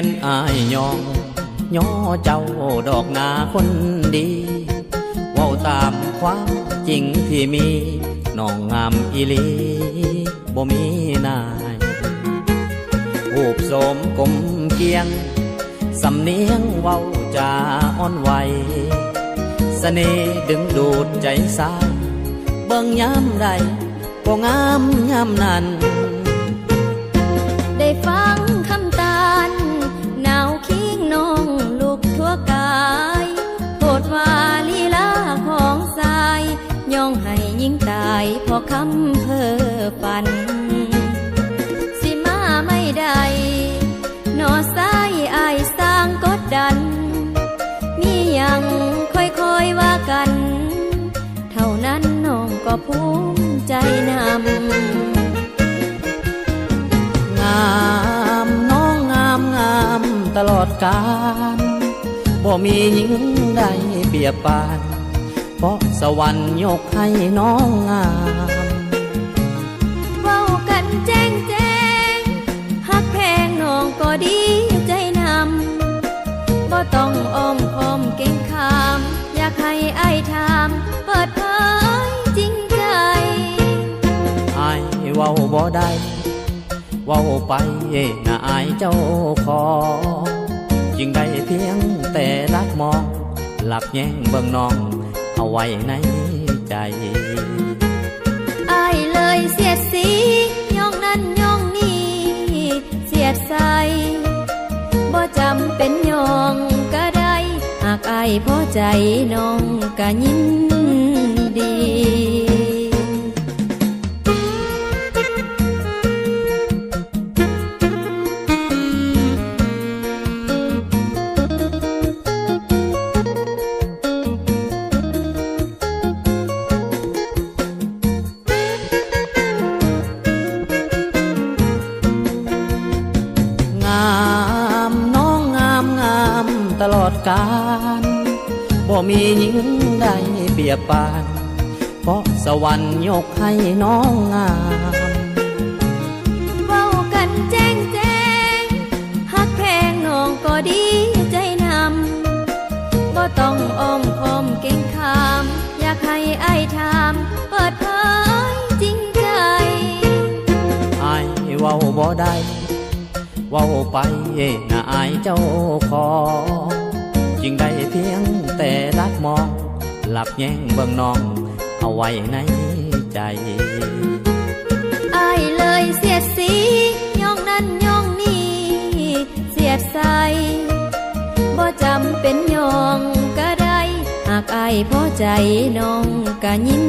นอายย่อเจ้าดอกนาคนดีเว้าตามความจริงที่มีน้องงามอีหลีบ่มีนายรูปโสมกลมเกียงสำเนียงเว้าจาอ่อนไหวเสน่ห์ดึงดูดใจสาวเบิ่งยามใดก็งามยามนั้นได้ฟังคำตาลหนาวคิงน้องลูกทั่วกายโทษว่าลีลาของสายย่องให้ยิ่งตายเพราะคำเพ้อฝันสิมาไม่ได้นอสายอายสร้างกดดันมียังค่อยว่ากันเท่านั้นน้องก็ภูมิใจนำงามน้องงามตลอดกาลบ่มีหญิงใดเปรียบปานเพราะสวรรค์ยกให้น้องงามเว้ากันแจ้งฮักแพงน้องก็ดีใจนำบ่ต้องอ้อมค้อมเก่งคามอยากให้อ้ายถามเปิดเผยจริงใจอ้ายเว้าบ่ได้เว้าไปน่าอายเจ้าของจึงได้เพียงแต่รักมองหลักแย่งเบิ่งน้องเอาไว้ในใจอ้ายเลยเสียดสีย่องนั้นย่องนี้เสียดใส่บ่จำเป็นย่องก็ได้หากอ้ายพอใจน้องก็ยินดีตลอดกาลบ่มีหญิงใดเปรียบปานเพราะสวรรค์ยกให้น้องงามเว้ากันแจ้งฮักแพงน้องก็ดีใจนำบ่ต้องอ้อมค้อมเก่งคามอยากให้อ้ายถามเปิดเผยจริงใจอ้ายเว้าบ่ได้เว้าไปน่าอายเจ้าของจึงได้เพียงแต่รักมองหลับแย่งเบิ่งน้องเอาไว้ในใจอ้ายเลยเสียดสีย่องนั้นย่องนี้เสียดใส่บ่จำเป็นย่องก็ได้หากอ้ายพอใจน้องก็ยิน